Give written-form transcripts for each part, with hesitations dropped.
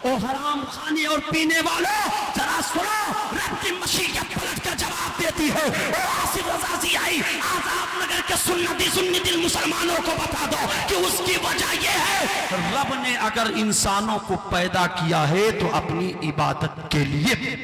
او حرام خانے اور پینے والوں ذرا سنو، رب کی مشیت پلٹ کر جواب دیتی ہے۔ او آصف رضا ضیائی آزاد نگر کے سنی دل مسلمانوں کو بتا دو کہ اس کی وجہ یہ ہے، رب نے اگر انسانوں کو پیدا کیا ہے تو اپنی عبادت کے لیے،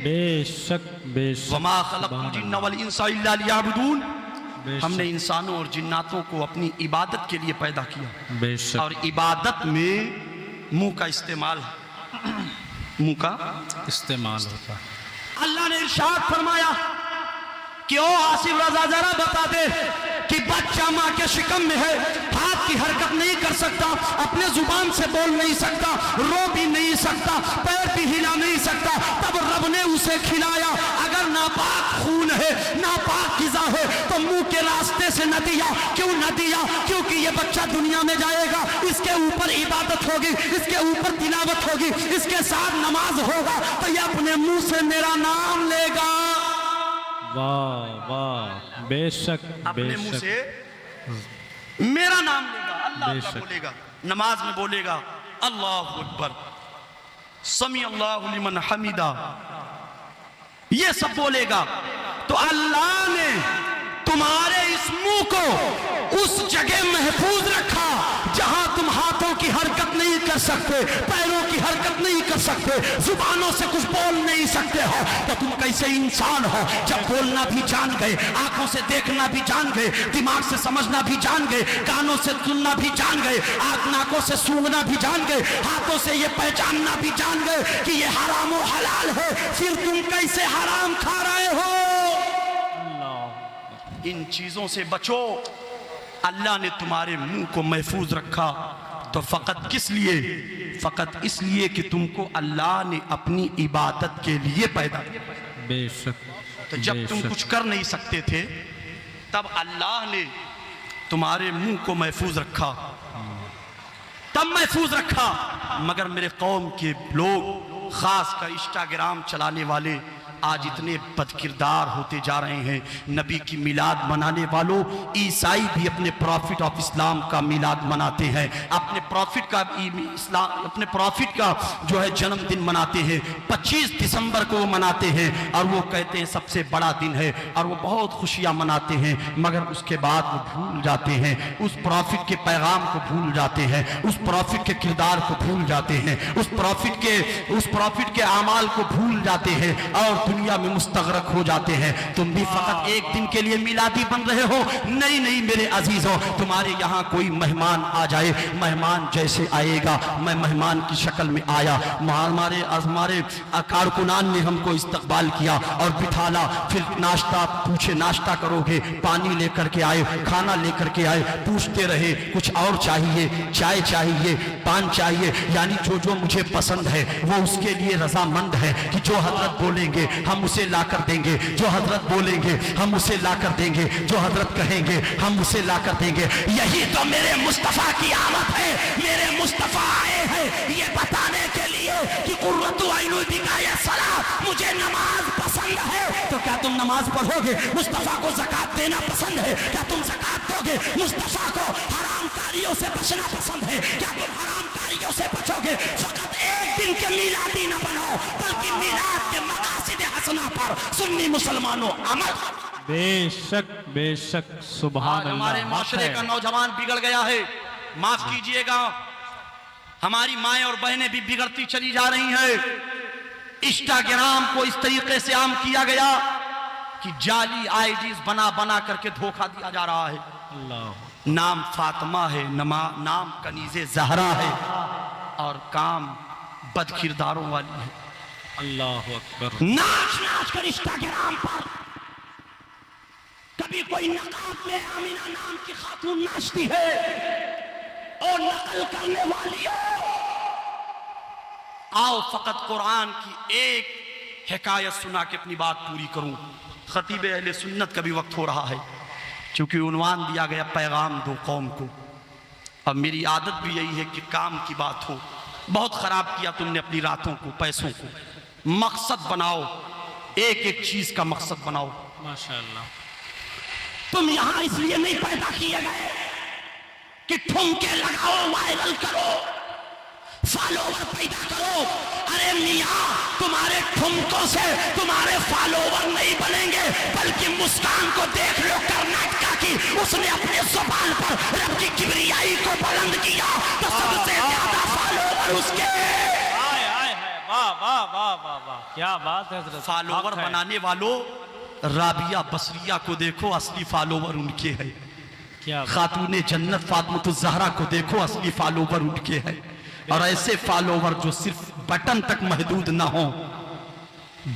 بے شک بے شک، وما خلقت الجن والانس الا لیعبدون، ہم نے انسانوں اور جناتوں کو اپنی عبادت کے لیے پیدا کیا، بے شک، اور عبادت میں منہ کا استعمال ہے، منہ کا استعمال ہوتا ہے۔ اللہ نے ارشاد فرمایا کہ او آصف رضا ذرا بتا دے کہ بچہ ماں کے شکم میں ہے، ہاتھ کی حرکت نہیں کر سکتا، اپنے زبان سے بول نہیں سکتا، رو بھی نہیں سکتا، پیر بھی ہلا نہیں سکتا، تب رب نے اسے کھلایا۔ اگر ناپاک خون ہے، ناپاک غذا ہے تو منہ کے راستے سے نہ دیا، کیوں نہ دیا؟ کیونکہ یہ بچہ دنیا میں جائے گا، اس کے اوپر عبادت ہوگی، اس کے اوپر تلاوت ہوگی، اس کے ساتھ نماز ہوگا، تو یہ اپنے منہ سے میرا نام لے گا، واہ واہ، بے شک بے اپنے منہ شک، سے میرا نام لے گا، اللہ بے اللہ شک۔ بولے گا، نماز میں بولے گا اللہ اکبر، سمیع اللہ لمن حمیدہ، یہ سب بولے گا۔ تو اللہ نے تمہارے اس منہ کو اس جگہ محفوظ رکھا جہاں تم ہاتھوں کی حرکت نہیں کر سکتے، پیروں کی حرکت نہیں کر سکتے، زبانوں سے کچھ بول نہیں سکتے ہو، تو تم کیسے انسان ہو جب بولنا بھی جان گئے، آنکھوں سے دیکھنا بھی جان گئے، دماغ سے سمجھنا بھی جان گئے، کانوں سے سننا بھی جان گئے، ناکوں سے سونگھنا بھی جان گئے، ہاتھوں سے یہ پہچاننا بھی جان گئے کہ یہ حرام و حلال ہے، پھر تم کیسے حرام کھا رہے ہو؟ ان چیزوں سے بچو۔ اللہ نے تمہارے منہ کو محفوظ رکھا تو فقط کس لیے؟ فقط اس لیے کہ تم کو اللہ نے اپنی عبادت کے لیے پیدا کیا۔ بے شک، تو جب بے تم شک، کچھ کر نہیں سکتے تھے تب اللہ نے تمہارے منہ کو محفوظ رکھا، تب محفوظ رکھا۔ مگر میرے قوم کے لوگ، خاص کر انسٹاگرام چلانے والے، آج اتنے بد کردار ہوتے جا رہے ہیں۔ نبی کی میلاد منانے والوں، عیسائی بھی اپنے پروفٹ آف اسلام کا میلاد مناتے ہیں، اپنے پروفٹ کا جو ہے جنم دن مناتے ہیں، 25 دسمبر کو وہ مناتے ہیں، اور وہ کہتے ہیں سب سے بڑا دن ہے، اور وہ بہت خوشیاں مناتے ہیں، مگر اس کے بعد وہ بھول جاتے ہیں، اس پروفٹ کے پیغام کو بھول جاتے ہیں، اس پروفٹ کے کردار کو بھول جاتے ہیں، اس پروفٹ کے اعمال کو بھول جاتے ہیں، اور دنیا میں مستغرق ہو جاتے ہیں۔ تم بھی فقط ایک دن کے لیے میلادی بن رہے ہو؟ نہیں نہیں میرے عزیزوں، تمہارے یہاں کوئی مہمان آ جائے، مہمان جیسے آئے گا، میں مہمان کی شکل میں آیا، ہمارے کارکنان نے ہم کو استقبال کیا اور بٹھالا، پھر ناشتہ پوچھے ناشتہ کرو گے، پانی لے کر کے آئے، کھانا لے کر کے آئے، پوچھتے رہے کچھ اور چاہیے، چائے چاہیے، پان چاہیے، یعنی جو مجھے پسند ہے وہ اس کے لیے رضامند ہے کہ جو حضرت بولیں گے ہم اسے لا کر دیں گے، جو حضرت بولیں گے ہم اسے لا کر دیں گے، جو حضرت کہیں گے ہم اسے لا کر دیں گے۔ یہی تو میرے مصطفیٰ کی آمد ہے، میرے مصطفیٰ آئے ہیں یہ بتانے کے لیے کہ قرۃ عین بک یا صلاۃ، مجھے نماز پسند ہے۔ تو کیا تم نماز پڑھو گے؟ مصطفیٰ کو زکوٰۃ دینا پسند ہے، کیا تم زکوٰۃ دو گے؟ مصطفیٰ کو حرام کاریوں سے بچنا پسند ہے، کیا تم حرام کاریوں سے بچو گے؟ فقط ایک دن کے میلادی نہ بنو، بلکہ میلاد کے مقاصد حسنہ پر سنی مسلمانوں عمل۔ بے شک بے شک، سبحان اللہ۔ ہمارے معاشرے کا نوجوان بگڑ گیا ہے، معاف کیجئے گا، ہماری مائیں اور بہنیں بھی بگڑتی چلی جا رہی ہیں۔ انسٹاگرام کو اس طریقے سے عام کیا گیا کہ جعلی آئی ڈیز بنا بنا کر کے دھوکہ دیا جا رہا ہے۔ اللہ، نام فاطمہ ہے، نام کنیز زہرا ہے، اور کام بد کرداروں والی ہے۔ اللہ اکبر۔ ناچ کر انسٹاگرام پر کبھی کوئی نقاب میں آمینہ نام کی خاتون ناچتی ہے اور نقل کرنے والی ہے۔ آؤ فقط قرآن کی ایک حکایت سنا کے اپنی بات پوری کروں۔ خطیب اہل سنت کا بھی وقت ہو رہا ہے، چونکہ عنوان دیا گیا پیغام دو قوم کو، اب میری عادت بھی یہی ہے کہ کام کی بات ہو۔ بہت خراب کیا تم نے اپنی راتوں کو، پیسوں کو۔ مقصد بناؤ، ایک ایک چیز کا مقصد بناؤ۔ ماشاءاللہ۔ تم یہاں اس لیے نہیں پیدا کیے گئے کہ ٹھمکے لگاؤ، وائرل کرو۔ فالوور پیدا کرو. ارے میاں تمہارے ٹھمکوں سے تمہارے فالوور نہیں بنیں گے، بلکہ مسکان کو دیکھ لو کرناٹکا کی، اس نے اپنے زبان پر رب کی کبریائی کو بلند کیا تو سب سے زیادہ فالوور اس کے. واہ واہ واہ واہ واہ، کیا بات ہے حضرت. فالوور بنانے والوں رابعہ بصریہ کو دیکھو، اصلی فالوور ان کے ہے. کیا خاتون جنت فاطمۃ الزہرا کو دیکھو، اصلی فالوور ان کے ہے. اور ایسے فالوور جو صرف بٹن تک محدود نہ ہوں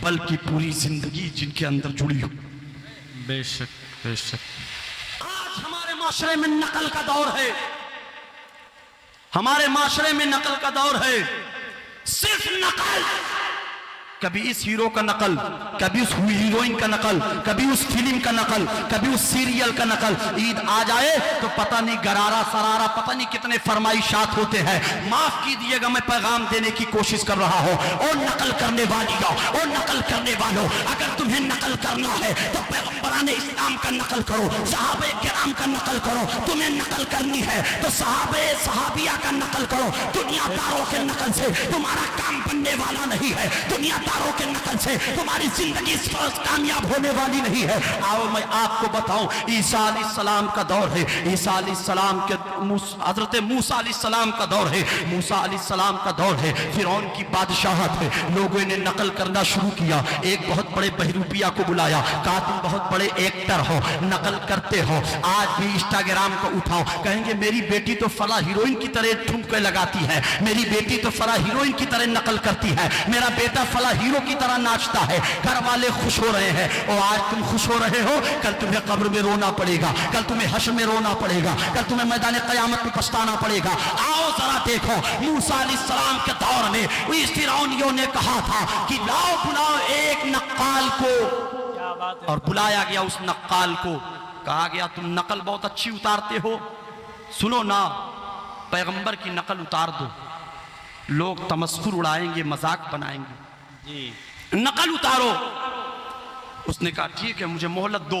بلکہ پوری زندگی جن کے اندر جڑی ہو. بے شک بے شک. آج ہمارے معاشرے میں نقل کا دور ہے، ہمارے معاشرے میں نقل کا دور ہے. صرف نقل، کبھی اس ہیرو کا نقل، کبھی اس ہیروئن کا نقل، کبھی اس فلم کا نقل، کبھی اس سیریل کا نقل. عید آ جائے تو پتہ نہیں گرارا سرارا پتہ نہیں کتنے فرمائشات ہوتے ہیں. معاف کیجیے گا، میں پیغام دینے کی کوشش کر رہا ہوں. اور نقل کرنے والیوں اور نقل کرنے والوں، اگر تمہیں نقل کرنا ہے تو پیغمبران اسلام کا نقل کرو، صحابہ کرام کا نقل کرو. تمہیں نقل کرنی ہے تو صحابیہ کا نقل کرو. دنیا داروں کے نقل سے تمہارا کام بننے والا نہیں ہے، دنیا داروں کے نقل سے تمہاری زندگی کامیاب ہونے والی نہیں ہے. آؤ میں آپ کو بتاؤں، عیسیٰ علیہ السلام کا دور ہے. عیسیٰ علیہ السلام کے حضرت موسیٰ علیہ السلام کا دور ہے. موسیٰ علیہ السلام کا دور ہے. فرعون کی بادشاہت ہے. لوگوں نے نقل کرنا شروع کیا. ایک بہت بڑے بہروپیہ کو بلایا، کہا تم بہت بڑے ایکٹر ہو، نقل کرتے ہو. آج بھی انسٹاگرام کو اٹھاؤ، کہیں گے میری بیٹی تو فلاں ہیروئن کی طرح ٹھمکے لگاتی ہے، میری بیٹی تو فلاں ہیروئن کی طرح نقل کرتی ہے، میرا بیٹا فلاں ہیرو کی طرح ناچتا ہے. گھر والے خوش ہو رہے ہیں. اور آج تم خوش ہو رہے ہو، کل تمہیں قبر میں رونا پڑے گا، کل تمہیں حشر میں رونا پڑے گا، کل تمہیں میدان قیامت میں پچھتانا پڑے گا. آؤ ذرا دیکھو، موسیٰ علیہ السلام کے دور میں اس فرعونیوں نے کہا تھا کہ لاؤ بلاؤ ایک نقال کو، اور بلایا گیا اس نقال کو. کہا گیا تم نقل بہت اچھی اتارتے ہو، سنو نا پیغمبر کی نقل اتار دو. لوگ تمسخر اڑائیں گے، مذاق بنائیں گے، جی نقل اتارو. اس نے کہا ٹھیک ہے، مجھے مہلت دو.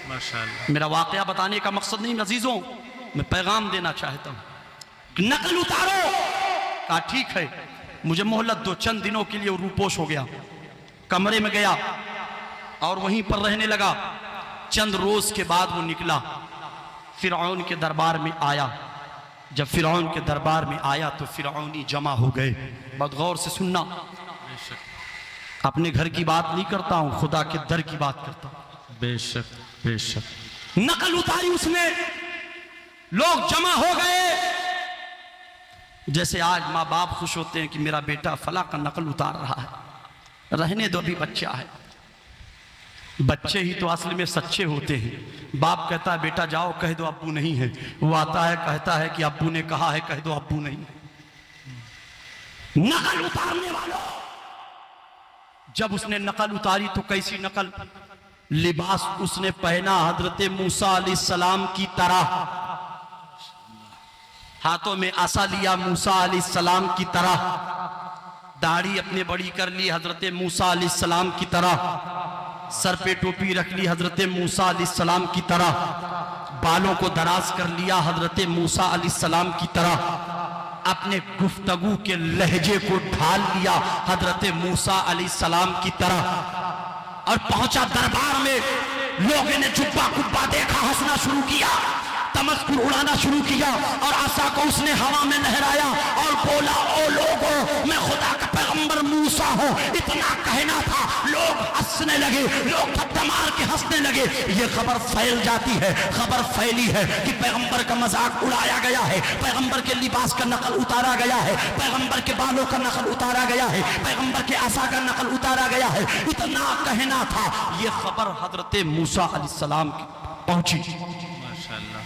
ماشاءاللہ. میرا واقعہ بتانے کا مقصد نہیں عزیزوں، میں پیغام دینا چاہتا ہوں. نقل اتارو. کہا ٹھیک ہے، مجھے مہلت دو. چند دنوں کے لیے وہ روپوش ہو گیا، کمرے میں گیا اور وہیں پر رہنے لگا. چند روز کے بعد وہ نکلا، فرعون کے دربار میں آیا. جب فرعون کے دربار میں آیا تو فرعونی جمع ہو گئے. بہت غور سے سننا، اپنے گھر کی بات نہیں کرتا ہوں، خدا کے در کی بات کرتا ہوں. بے شک بے شک. نقل اتاری اس نے، لوگ جمع ہو گئے. جیسے آج ماں باپ خوش ہوتے ہیں کہ میرا بیٹا فلاں کا نقل اتار رہا ہے، رہنے دو، ابھی بچہ ہے. بچے ہی تو اصل میں سچے ہوتے ہیں. باپ کہتا ہے بیٹا جاؤ، کہہ دو ابو نہیں ہے. وہ آتا ہے کہتا ہے کہ ابو نے کہا ہے، کہہ دو ابو نہیں. نقل اتارنے والوں، جب اس نے نقل اتاری تو کیسی نقل؟ لباس اس نے پہنا حضرت موسیٰ علیہ السلام کی طرح، ہاتھوں میں عصا لیا موسیٰ علیہ السلام کی طرح، داڑھی اپنے بڑی کر لی حضرت موسیٰ علیہ السلام کی طرح، سر پہ ٹوپی رکھ لی حضرت موسیٰ علیہ السلام کی طرح، بالوں کو دراز کر لیا حضرت موسیٰ علیہ السلام کی طرح، اپنے گفتگو کے لہجے کو ڈھال لیا حضرت موسیٰ علیہ السلام کی طرح، اور پہنچا دربار میں. لوگوں نے جبہ کبہ دیکھا، ہنسنا شروع کیا، تمسخر اڑانا شروع کیا، اور عصا کو اس نے ہوا میں لہرایا اور بولا او لوگوں میں خدا کا پیغمبر موسیٰ ہوں. اتنا کہنا تھا، لوگ ہنسنے لگے، لوگ تھپڑ مار کے ہنسنے لگے. یہ خبر پھیل جاتی ہے، خبر پھیلی ہے کہ پیغمبر کا مذاق اڑایا گیا ہے، پیغمبر کے لباس کا نقل اتارا گیا ہے، پیغمبر کے بالوں کا نقل اتارا گیا ہے، پیغمبر کے عصا کا نقل اتارا گیا ہے. اتنا کہنا تھا. یہ خبر حضرت موسیٰ علیہ السلام کی پہنچی. ماشاءاللہ.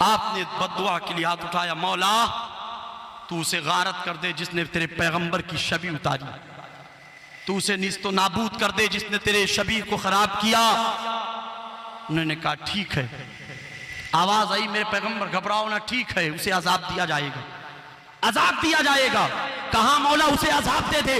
آپ نے بددعا کے لیے ہاتھ اٹھایا، مولا تو اسے غارت کر دے جس نے تیرے پیغمبر کی شبیہ اتاری، تو اسے نیست و نابود کر دے جس نے تیرے شبیہ کو خراب کیا. انہوں نے کہا ٹھیک ہے. آواز آئی میرے پیغمبر گھبراؤ نہ، ٹھیک ہے، اسے عذاب دیا جائے گا، عذاب دیا جائے گا. کہاں مولا اسے عذاب دے دے.